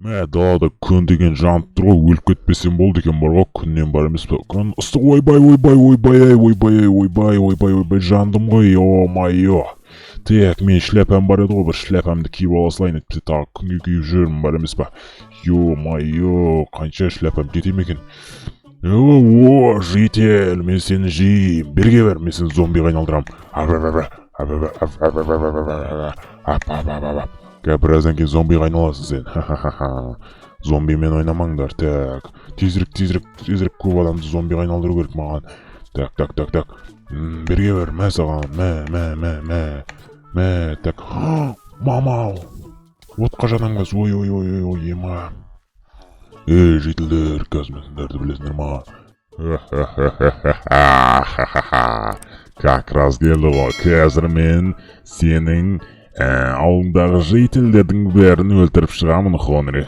далада күн деген жанып тұр ғой, өліп кетпесем болды екен бар ғой, күннен бар емес пе? Күн ыстық, ойбай, жандым ғой, о-майо. Так, мен шляпам бар еді ғой, бір шляпамды киіп ала салайын етпесе тағы күнге киіп жүрмін бар емес пе? Ё-майо, қанша шляпам жете ме екен? О, житель, мен сені жеймін, берге бер, мен сені зомбиға айналдырам. Біраздан кейін зомбиға айналасың сен. Зомбимен ойнамаңдар. Так, тезірек көп адамды зомбиға айналдыру керек маған. Так. Берге бер, мә саған, мә. Так, мамау. Отқа жанаңыз, ой, ема. Жителдер, қазмесіндерді білесіңдер ма? Как раз келді ғой, қазір мен сенің ауылдағы жителдердің бәрін өлтіріп шығамын, Хонри.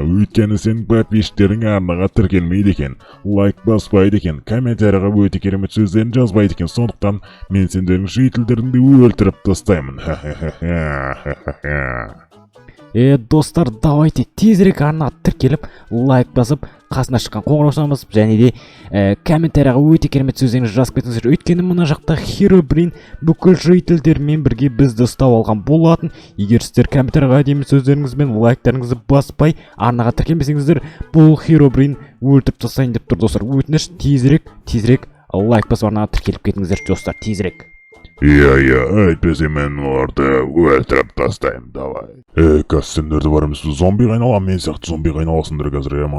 Өйткені сенің подписчиктерің арнаға тіркелмейді екен, лайк баспайды екен, комментарияға өте керемет сөздерін жазбайды екен, сондықтан мен сендердің жителдеріңді өлтіріп тастаймын. Достар, давайте тезірек арнаға тіркеліп, лайк басып, қасына шыққан қоңыраусыны басып, және де комментарияға өте керемет сөздеріңізді жазып кетіңіздер. Өйткені мына жақта Херобрин бүкіл жителдермен бірге бізді ұстап алған болатын. Егер сіздер комментарияға әдемі сөздеріңіз бен лайктарыңызды баспай, арнаға тіркелмесеңіздер, бұл Херобрин өлтіріп тастайын деп тұр, достар. Өтініш, тезірек лайк басып арнаға тіркеліп кетіңіздер, достар, тезірек. Әйтпесе мен оларды өлтіріп тастаймын, давай. Қазір сендерді бар емес, зомбиға айналам, мен сияқты зомбиға айналасыңдар қазір,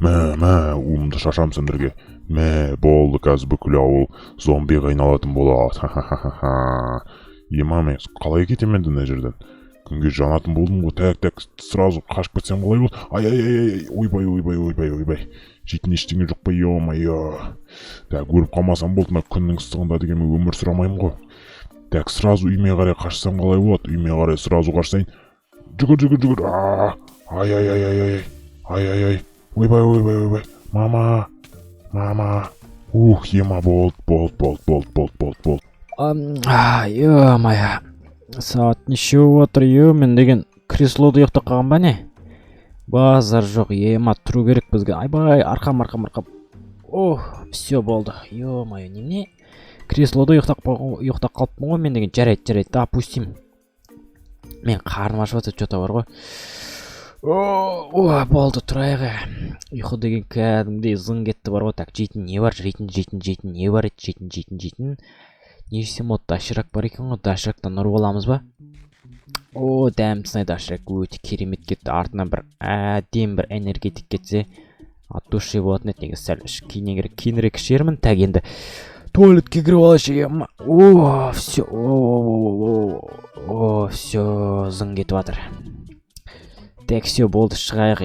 мә, уымды шашам сендерге. Мә, болды, қазір бүкіл ауыл зомбиға айналатын болады. Мен қалай кетем енді мына жерден? Күнге жанатын болдым ғой, так, сразу қашып кетсем қалай болды? Ойбай. Жейтін ештеңе жоқ па, ё-майо. Так, өліп қалмасам болды, мына күннің ыстығында деген өмір сұрамаймын ғой. Так, сразу үйме қарай қашсам қалай болады? Үйме қарай сразу қашсайын. Жүгір. Ай. Ойбай. Мама. Ема болды. Ё-майо. Сағат неше отыр, мен деген креслода ұйықтап қалған ба не? Базар жоқ, ема тұру керек бізге. Айбай, арқам. Все болды. Ё-майо, немене? Креслода ұйықтап қалыппын ғой, мен деген жарайды, допустим. Мен қарным ашып жатыр, что-то бар ғой. Болды, тұрайық. Ұйқы деген кәдімгідей зың кетті бар ғой. Так, жейтін не бар? Жейтін не бар еді? Жейтін. Не жесем от, доширак бар екен ғой, доширактан ұрып аламыз ба? Дәмсінай доширак өте керемет кетті. Артынан бір әдем бір энергетик кетсе, от души болатын еді. Неге сәл кейінірек ішермін. Так, енді туалетке кіріп алайшы. Все, зың кетіп жатыр. Так, все болды, шығайық.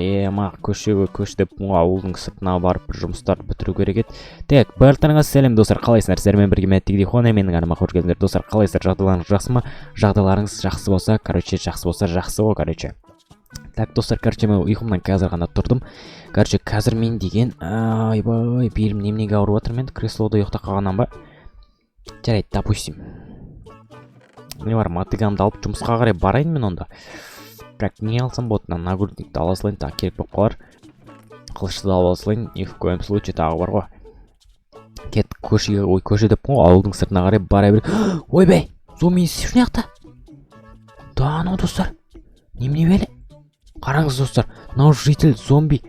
Көшіп ауылдың сыртына барып жұмыстарды бітіру керек еді. Так, барлықтарыңа сәлем достар, қалайсыңдар? Сіздермен бірге мәттегідей Хонри менің арнама қош келдіңдер. Достар, қалайсыздар? Жағдайларыңыз жақсы ма? Жағдайларыңыз жақсы болса, жақсы ғой, короче. Так, достар, мен ұйқымнан қазір ғана тұрдым. Қазір мен деген, айбай, белім неменеге ауырып жатыр, мен креслода ұйықтап қалғаннан ба? Жарайды, допустим. Не бар, мотыгамды алып жұмысқа қарай барайын мен онда. Бірақ не алсам болады, нагрудникті ала салайын, тағы керек болып қалар. Қылышты да ала салайын, в коем случае тағы бар ғой. Кет көше деппін ғой, ауылдың сыртына қарай бара бер. Ойбай, зомби сен жақта? Да, анау достар. Немене беле? Қараңыз достар, мынау житель зомби.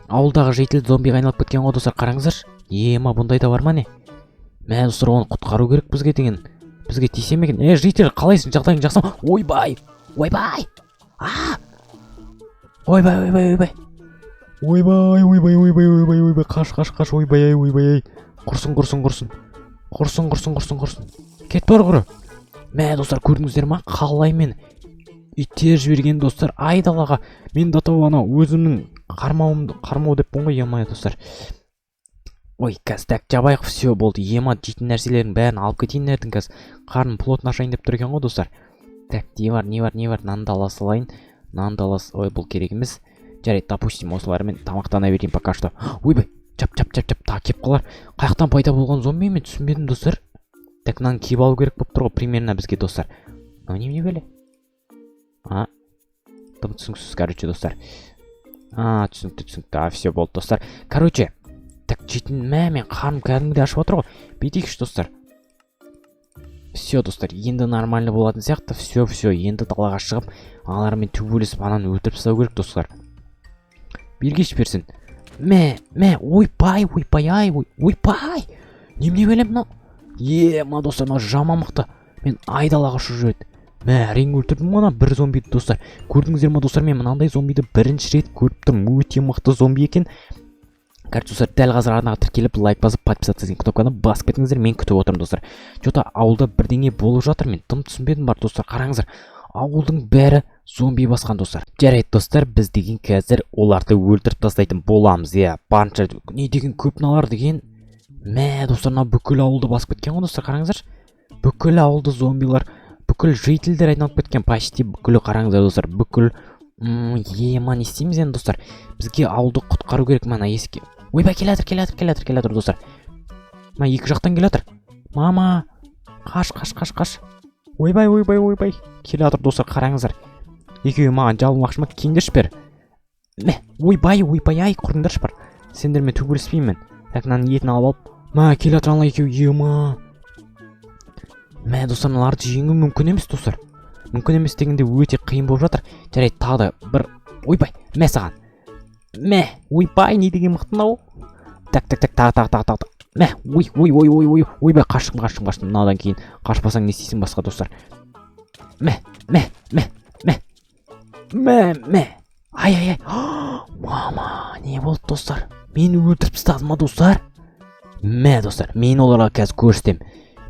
Ауылдағы житель зомбиға айналып кеткен ғой достар, қараңыздаршы. Ема, бұндай да бар ма не? Мә достар, оны құтқару керек бізге деген. Бізге тисе ме екен? Житель, қалайсың? Жағдайың жақсы ма? Ойбай. Ойбай, қаш, ойбай. Құрсын. Кет бар құры. Мә достар, көрдіңіздер ма? Қалай мен иттер жіберген достар, айдалаға. Мен датау ана өзімнің қармау деп бұн ғой, емай достар. Қазір так жабайық, все болды. Ема жейтін нәрселердің бәрін алып кетейін нәрдің қазір. Қарным плотын ашайын деп тұр екен ғой достар. Так, не бар, нанды ала салайын. Бұл керек емес. Жарайды, допустим, осылармен тамақтана берейін пока что. Ойбай, чап, та кеп қалар. Қаяқтан пайда болған зомби мен түсінбедім достар. Так, мынаны киіп алу керек болып тұр ғой, примерно бізге достар. Немене беле? тым түсініксіз, короче, достар. Түсінікті, все болды, достар. Короче, так жейтін мен қарным кәдімгідей ашып отыр ғой. Бүйтейікші, достар. Все, достар, енді нормально болатын сияқты. Все, енді далаға шығып, аналармен төбелесіп ананы өлтіріп тастау керек, достар. Бергеш берсін. Ойбай. Немене белем мынау? Ма, достар, мынау жаман мықты. Мен айдалаға ұшып жүреді. Әрең өлтірдім ғана бір зомбиді, достар. Көрдіңіздер ма, достар, мен мынандай зомбиді бірінші рет көріп тұрмын. Өте мықты зомби екен. Короче, достар, дәл қазір арнаға тіркеліп, лайк басып, подписаться деген кнопканы басып кетіңіздер. Мен күтіп отырмын, достар. Жота ауылда бірдеңе болып жатыр, мен тым түсінбедім бар, достар. Қараңыздар, ауылдың бәрі зомби басқан, достар. Жарайды, достар, біз деген қазір оларды өлтіріп тастайтын боламыз. Барынша не деген көп налар деген. Достар, бүкіл ауылды басып кеткен ғой, достар, қараңыздар. Бүкіл ауылды зомбилар, бүкіл жителдер айналып кеткен, почти бүкілі, қараңыздар, достар. Бүкіл не істейміз енді, достар. Бізге ауылды құтқару керек, мана еске. Ойбай, келатыр, достар. Екі жақтан келатыр. Мама, қаш. Ойбай. Келатыр, достар, қараңыздар. Екеуі маған жалынмақшы ма, кеңдерші бер. Ойбай, құрыңдаршы бар. Сендермен төбелеспеймін. Так, мынаның етін алып алып. Келатыр ана екеуі, достар, мыналарды жеңу мүмкін емес, достар. Мүмкін емес дегенде өте қиын болып жатыр. Жарайды, тағы да бір. Ойбай, саған. Ойбай, не деген мықты мынау? Так, тағы. Ойбай, қаштым. Мынадан кейін қашпасаң не істейсің басқа, достар. Ай. Мама, не болды, достар? Мені өлтіріп тастады ма, достар? Достар, мен оларға қазір көрсетем.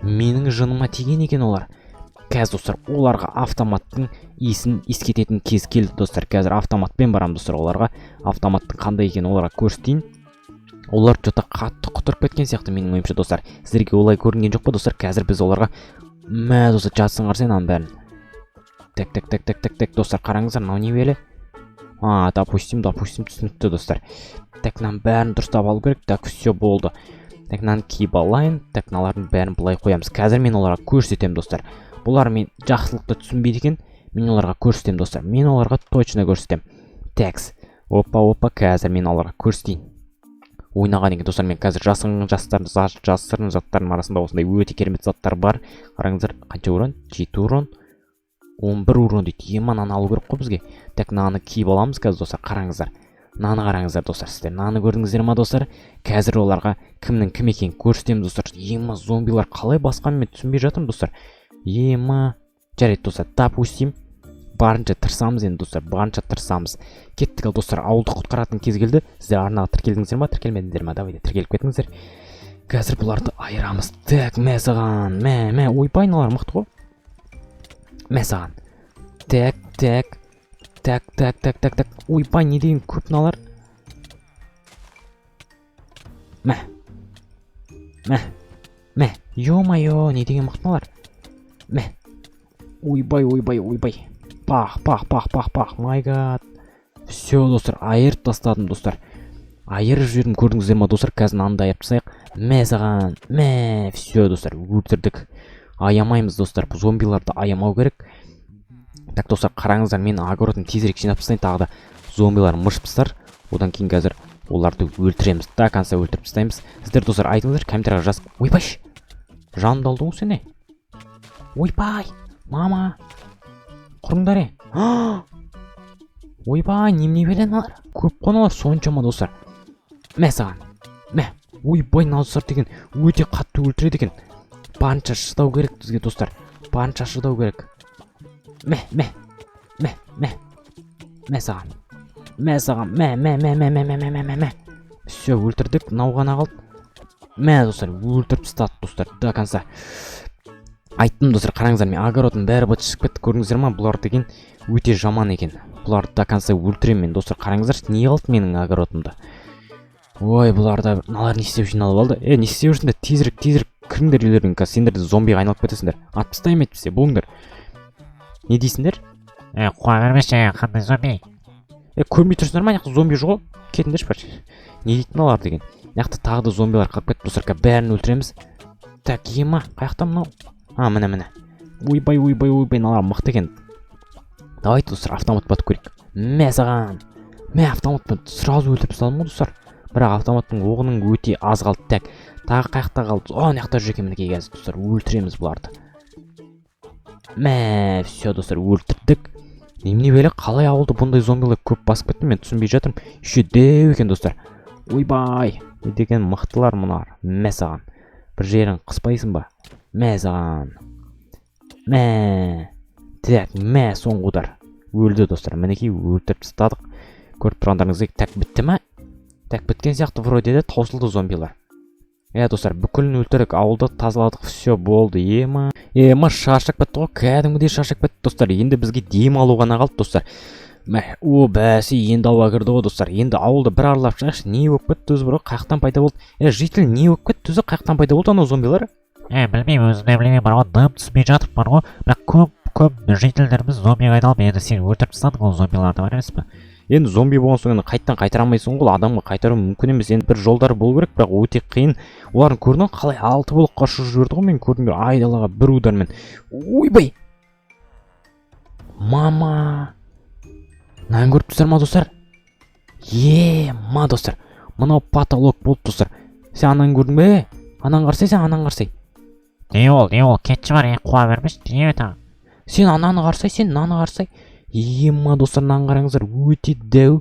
Менің жыныма тиген екен олар. Қазір, достар, оларға автоматтың иісін ескететін кез келді, достар. Қазір автоматпен барам, достар, оларға автоматтың қандай екен оларға көрсетейін. Олар жота қатты құтырып кеткен сияқты менің ойымша, достар. Сіздерге олай көрінген жоқ па, достар? Қазір біз оларға достар, жатсын қарсен аның бәрін. Так, достар, қараңыздар, мынау не белі? Допустим, түсінікті, достар. Так, мынаның бәрін дұрыстап алу керек. Так, все болды. Так, мынаны киіп алайын. Так, мыналардың бәрін былай қоямыз. Қазір мен оларға көрсетем, достар. Бұлар мен жақсылықты түсінбейді екен. Мен оларға көрсетем, достар. Мен оларға точно көрсетем. Такс. Опа, қазір мен оларға көрсетейін. Ойнаған екен, достар, мен қазір жасырын заттардың арасында осындай өте керемет заттар бар. Қараңыздар, қанша урон? 7 урон. 11 урон дейді. Наны алу керек қой бізге. Так, наны киіп аламыз қазір, достар. Қараңыздар. Наны қараңыздар, достар. Сіздер наны көрдіңіздер ма, достар? Қазір оларға кімнің кім екенін көрсетеміз, достар. Зомбилар қалай басқанын мен түсінбей жатырмын, достар. Жарайды, достар. Допустим, барынша тырысамыз енді, достар. Кеттік, достар. Ауылды құтқаратын кез келді. Сіздер арнаға тіркелдіңіздер ма, тіркелмедіңіздер ма? Давайте тіркеліп кетіңіздер. Қазір бұларды айырамыз. Так, саған. Ойбай, налар мықты ғой. Саған. Так. Ойбай, не деген көп налар. Ё-майо, не деген мықты налар. Ойбай. Пах. Май гад. Все, достар, айырып тастадым, достар. Айырып жібердім, көрдіңіздер ма, достар? Қазір нанды айырып тастайық. Саған. Все, достар, өлтірдік. Аямаймыз, достар. Зомбиларды аямау керек. Так, достар, қараңыздар, мен огородын тезірек жинап тастайын, тағы да зомбилар мышып тастар. Одан кейін қазір оларды өлтіреміз. До конца өлтіріп тастаймыз. Сіздер, достар, айтыңыздар, комментарияға жазып. Ойбай, жанымды алды ғой сені. Ойбай, мама. Құрыңдар. Ойбай, немене белен алар? Көп қоналар соншама, достар. Саған. Ойбай, достар деген өте қатты өлтіреді екен. Барынша шыдау керек бізге, достар. Барынша шыдау керек. Саған. Все, өлтірдік, мынау ғана қалды. Достар, өлтіріп тастады, достар, до конца. Айттым, достар, қараңыздар, мен огородтың бәрі быт шығып кетті, көрдіңіздер ма? Бұлар деген өте жаман екен. Бұларды до конца өлтіремін мен, достар, қараңыздар, не қалды менің огородымда? Ой, бұларда налар не істеп жиналып алды? Не істеп жүрсіңдер? Тезірек кіріңдер үйлеріңе, қазір сендер зомбиға айналып кетесіңдер. Атып тастаймын етпесе, болыңдар. Не дейсіңдер? Қуа бермеші, қандай зомби? Көрмей тұрсыңдар ма? Яқты зомби жоқ. Кетіңдерші бар. Не дейтін алар деген? Яқты тағы да зомбилар қалып кетті, достар, бәрін өлтіреміз. Так, қаяқта мынау? Міне. Ойбай, налар мықты екен. Давайте, достар, автомат батып көрейік. мә саған. Мә автоматпен сразу өлтіріп тастадым ғой достар. Бірақ автоматтың оғының өте аз қалды. Так, тағы қаяқта қалды. Мынаяқта жүр екен мінекей қазір достар. Өлтіреміз бұларды. Мә, все достар, өлтірдік. Немене бәле, қалай ауылды бұндай зомбилар көп басып кетті, мен түсінбей жатырмын. Еще деу екен достар. Ойбай, не деген мықтылар мұнар. Мә саған. Бір жерін қыспайсың ба? Мә саған. Мә. Так, мә соңғыдар. Өлді достар. Мінекей өлтіріп тастадық. Көріп тұрғандарыңызға так бітті ме? Так біткен сияқты вроде де таусылды зомбилар. Достар, бүкілін өлтірік, ауылды тазаладық, все болды. Ема шаршап бітті ғой, кәдімгідей шаршап бітті достар. Енді бізге дем алу ғана қалды достар. Бәсі, енді ауа кірді ғой достар. Енді ауылды бір аралап шығайықшы. Не болып кетті өзі бір қаяқтан пайда болды? Житель не болып кетті өзі қаяқтан пайда болды анау зомбилар? Білмеймін, өзім де білмеймін, бар ғой, дым түспей жатып бар ғой. Бірақ көп жителдеріміз зомбиға айналып, енді сен өлтіріп тастадың ол зомбиларды, бар емес пе? Енді зомби болған соң енді қайттан қайтара алмайсың ғой, адамға қайтару мүмкін емес. Енді бір жолдары болу керек, бірақ өте қиын. Олардың көрдің қалай 6 болып қашып жүрді ғой, мен көрдім айдалаға бір удармен. Ойбай! Мама! Мынаны көріп тұрсыздар ма достар? Ма достар, мынау потолок болды достар. Сен ананы көрдің бе? Ананы қарсай, сен ананы қарсай. Не ол, кетші бар, қуа бермеш, не өтаң? Сен ананы қарсай, сен мынаны қарсай. Ма достар, мынаны қараңыздар, өте дәу.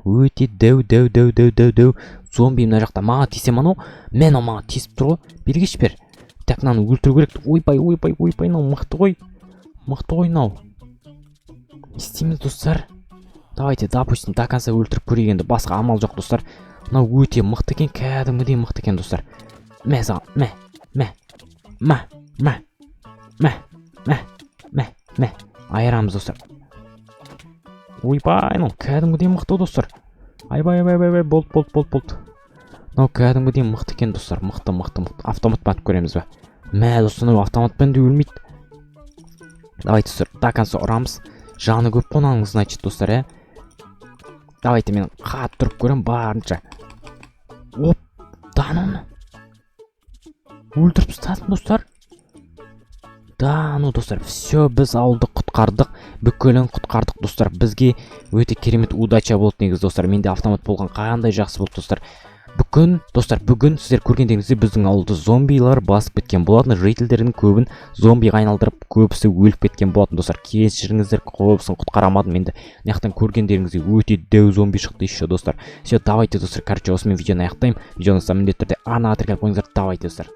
Өте дәу. Зомби мына жақта маған тисе мынау, мен маған тиісіп тұр ғой. Бергеш бер. Так, мынаны өлтіру керек. Ойбай, мынау мықты ғой. Мықты ғой мынау. Не істейміз достар? Давайте, допустим, до конца өлтіріп көрейік енді. Басқа амал жоқ достар. Мынау өте мықты екен, кәдімгідей мықты екен достар. Мә саған, мә. Айырамыз достар. Ойбай, мынау кәдімгідей мықты достар. Айбай, болды. Мынау кәдімгідей мықты екен достар. Мықты. Автоматпен атып көреміз бе? Мә достар, мынау автоматпен де өлмейді. Давайте достар, до конца ұрамыз. Жаны көп қонағыңыз, значит достар, Давайте мен қат тұрып көрем барынша. Оп, даноны. Өлтіріп тастадым достар. Достар, все, біз ауылды құтқардық, бүкілін құтқардық достар. Бізге өте керемет удача болды негіз достар. Менде автомат болған қандай жақсы болды достар. Бүгін сіздер көргендеріңізде біздің ауылды зомбилар басып кеткен болатын. Жителдердің көбін зомбиға айналдырып, көбісі өліп кеткен болатын достар. Кешіріңіздер, көбісін құтқарамадым енді. Мынаяқтан көргендеріңізде өте дәу зомби шықты еще достар. Все, давайте достар, короче, осымен видеоны аяқтаймын. Видеоны міндетті түрде ана отригат қойыңыздар, давайте достар.